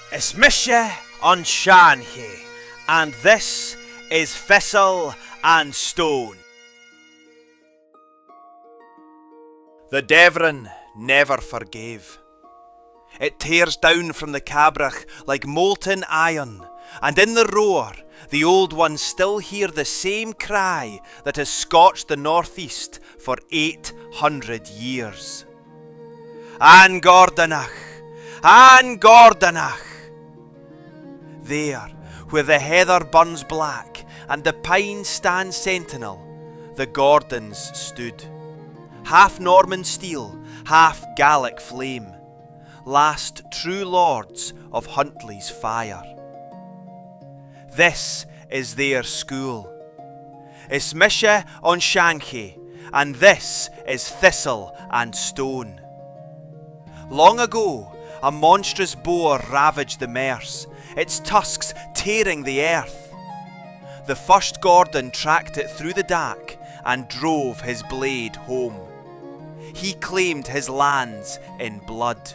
It's mise on Seanchaidh, and this is Thistle and Stone. The Devon never forgave. It tears down from the cabrach like molten iron, and in the roar the old ones still hear the same cry that has scorched the northeast for 800 years. An Gordonach! An Gordonach! There, where the heather burns black and the pine stands sentinel, the Gordons stood. Half Norman steel, half Gallic flame, last true lords of Huntly's fire. This is their school. It's mise on Seanchaidh, and this is Thistle and Stone. Long ago, a monstrous boar ravaged the Merse, its tusks tearing the earth. The first Gordon tracked it through the dark and drove his blade home. He claimed his lands in blood.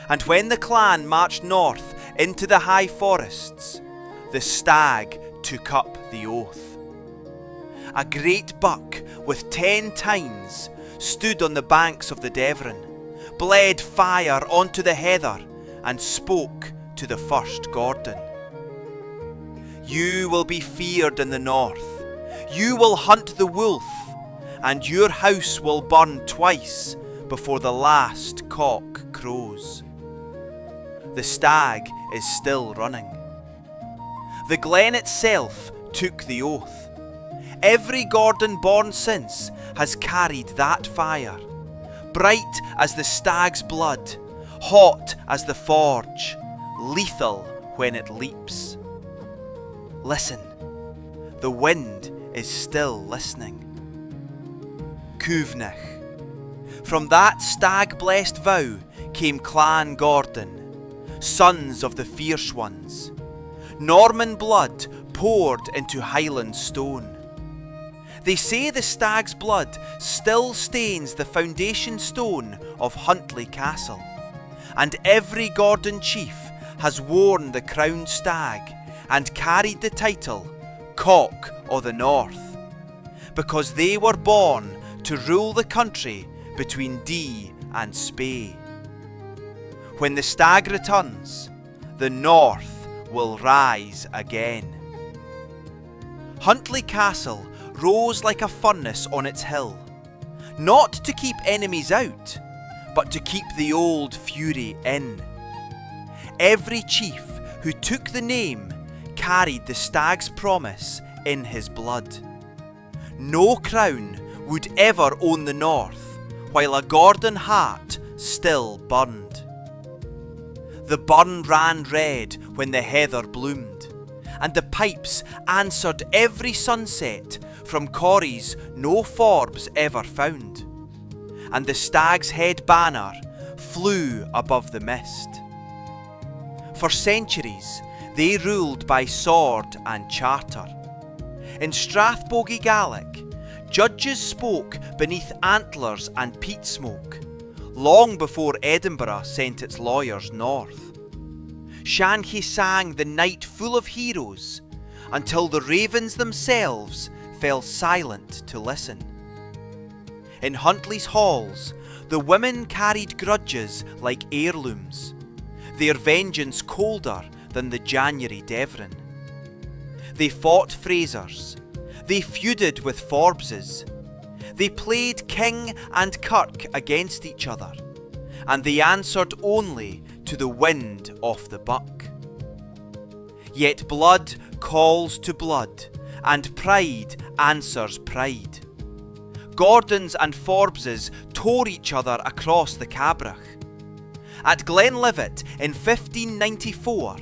And when the clan marched north into the high forests, the stag took up the oath. A great buck with 10 tines stood on the banks of the Devon, bled fire onto the heather, and spoke to the first Gordon. You will be feared in the north, you will hunt the wolf, and your house will burn twice before the last cock crows. The stag is still running. The glen itself took the oath. Every Gordon born since has carried that fire, bright as the stag's blood, hot as the forge, lethal when it leaps. Listen, the wind is still listening. Cuimhnich. From that stag-blessed vow came Clan Gordon, sons of the fierce ones. Norman blood poured into Highland stone. They say the stag's blood still stains the foundation stone of Huntly Castle, and every Gordon chief has worn the crowned stag and carried the title Cock o' the North, because they were born to rule the country between Dee and Spey. When the stag returns, the North will rise again. Huntly Castle rose like a furnace on its hill, not to keep enemies out, but to keep the old fury in. Every chief who took the name carried the stag's promise in his blood. No crown would ever own the North while a Gordon heart still burned. The burn ran red when the heather bloomed, and the pipes answered every sunset from corries no Forbes ever found, and the stag's head banner flew above the mist. For centuries they ruled by sword and charter. In Strathbogie Gaelic, judges spoke beneath antlers and peat smoke, long before Edinburgh sent its lawyers north. Seanchaidh sang the night full of heroes, until the ravens themselves fell silent to listen. In Huntly's halls, the women carried grudges like heirlooms, their vengeance colder than the January Devon. They fought Frasers, they feuded with Forbeses, they played king and kirk against each other, and they answered only to the wind off the buck. Yet blood calls to blood, and pride answers pride. Gordons and Forbeses tore each other across the cabrach. At Glenlivet in 1594,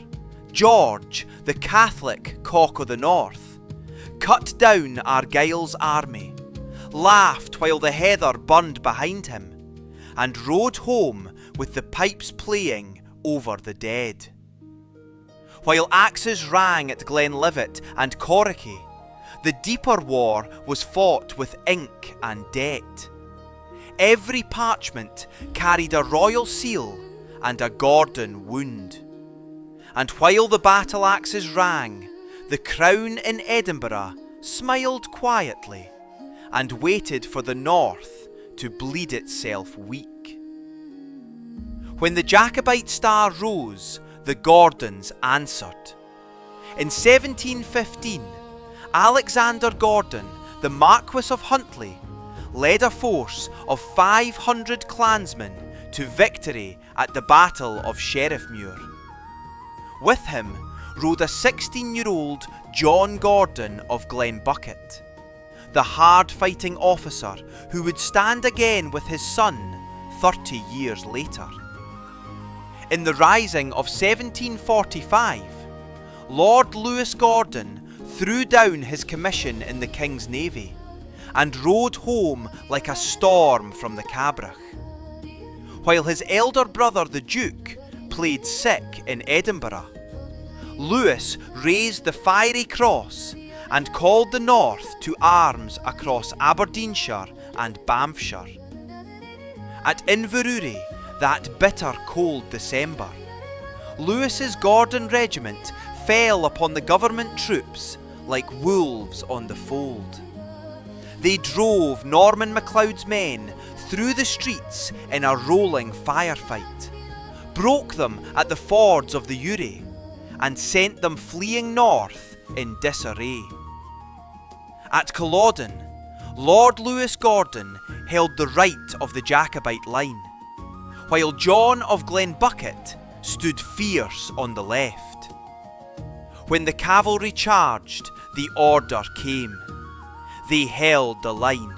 George, the Catholic Cock o' the North, cut down Argyll's army, laughed while the heather burned behind him, and rode home with the pipes playing over the dead. While axes rang at Glenlivet and Corricky, the deeper war was fought with ink and debt. Every parchment carried a royal seal and a Gordon wound. and while the battle axes rang, the crown in Edinburgh smiled quietly and waited for the north to bleed itself weak. When the Jacobite star rose, the Gordons answered. In 1715, Alexander Gordon, the Marquess of Huntly, led a force of 500 clansmen to victory at the Battle of Sheriffmuir. With him rode a 16-year-old John Gordon of Glenbucket, the hard-fighting officer who would stand again with his son 30 years later. In the Rising of 1745, Lord Lewis Gordon threw down his commission in the King's Navy and rode home like a storm from the Cabrach, while his elder brother the Duke played sick in Edinburgh. Lewis raised the fiery cross and called the north to arms across Aberdeenshire and Banffshire. At Inverurie, that bitter cold December, Lewis's Gordon regiment fell upon the government troops like wolves on the fold. They drove Norman MacLeod's men through the streets in a rolling firefight, broke them at the fords of the Urie, and sent them fleeing north in disarray. At Culloden, Lord Lewis Gordon held the right of the Jacobite line, while John of Glenbucket stood fierce on the left. When the cavalry charged, the order came. They held the line.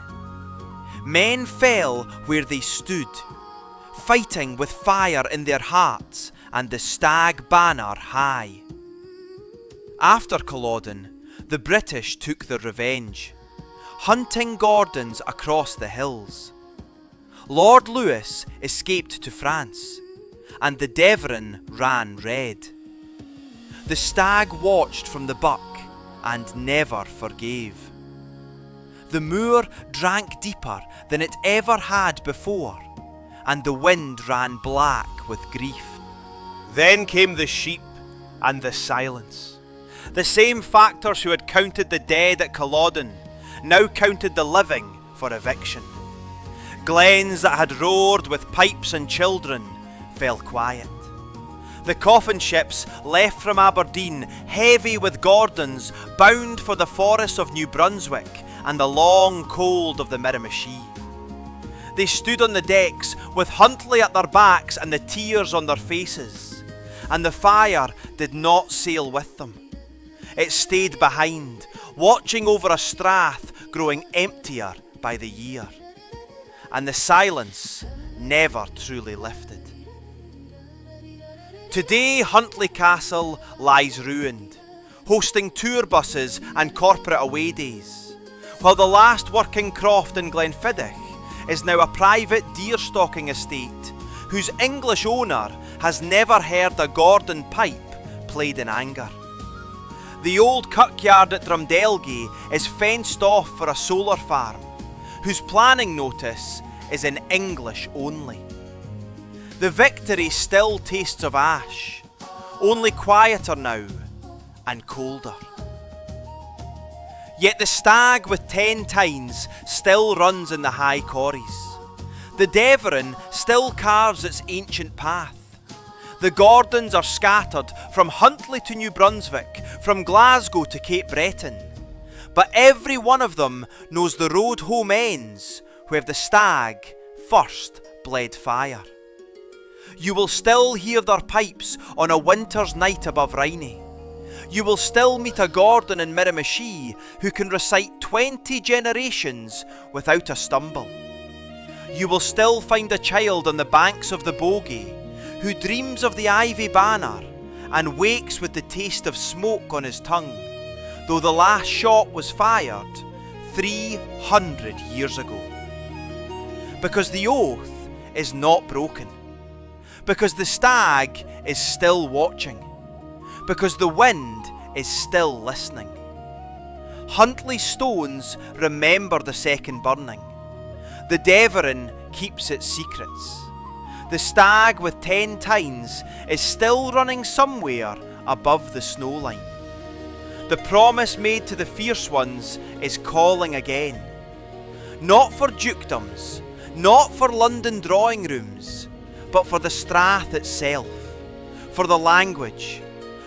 Men fell where they stood, fighting with fire in their hearts and the stag banner high. After Culloden, the British took their revenge, hunting Gordons across the hills. Lord Lewis escaped to France, and the Devon ran red. The stag watched from the buck and never forgave. The moor drank deeper than it ever had before, and the wind ran black with grief. Then came the sheep and the silence. The same factors who had counted the dead at Culloden now counted the living for eviction. Glens that had roared with pipes and children fell quiet. The coffin ships left from Aberdeen, heavy with Gordons, bound for the forests of New Brunswick and the long cold of the Miramichi. They stood on the decks with Huntly at their backs and the tears on their faces, and the fire did not sail with them. It stayed behind, watching over a strath growing emptier by the year, and the silence never truly lifted. Today Huntly Castle lies ruined, hosting tour buses and corporate away days, while the last working croft in Glenfiddich is now a private deer-stalking estate whose English owner has never heard a Gordon pipe played in anger. The old kirkyard at Drumdelgie is fenced off for a solar farm, whose planning notice is in English only. The Victory still tastes of ash, only quieter now and colder. Yet the stag with 10 tines still runs in the high corries. The Devon still carves its ancient path. The Gordons are scattered from Huntly to New Brunswick, from Glasgow to Cape Breton. But every one of them knows the road home ends where the stag first bled fire. You will still hear their pipes on a winter's night above Rhynie. You will still meet a Gordon in Miramichi who can recite 20 generations without a stumble. You will still find a child on the banks of the Bogie who dreams of the ivy banner and wakes with the taste of smoke on his tongue, though the last shot was fired 300 years ago. Because the oath is not broken. Because the stag is still watching. Because the wind is still listening. Huntly stones remember the second burning. The Devon keeps its secrets. The stag with 10 tines is still running somewhere above the snow line. The promise made to the fierce ones is calling again. Not for dukedoms, not for London drawing rooms, but for the strath itself, for the language,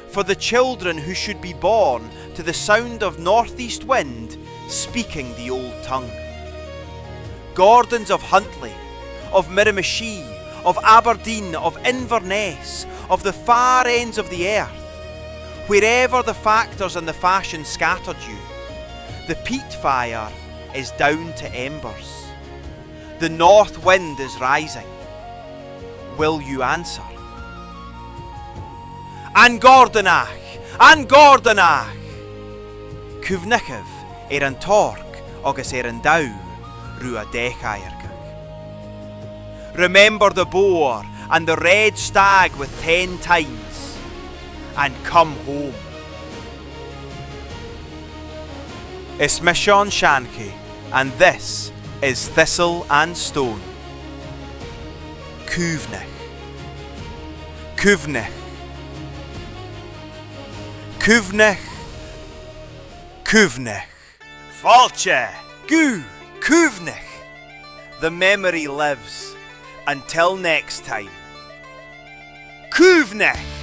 for the children who should be born to the sound of northeast wind speaking the old tongue. Gordons of Huntly, of Miramichi, of Aberdeen, of Inverness, of the far ends of the earth, wherever the factors and the fashion scattered you, the peat fire is down to embers. The north wind is rising. Will you answer? An Gordonach! An Gordonach! Cuimhnich an torc agus an daw rua dechairgach. Remember the boar and the red stag with 10 tines, and come home. It's me Seanchaidh, and this is Thistle and Stone. Cuimhnich. Cuimhnich. Cuimhnich. Cuimhnich. Falche. Gu. Cuimhnich. The memory lives until next time. Cuimhnich.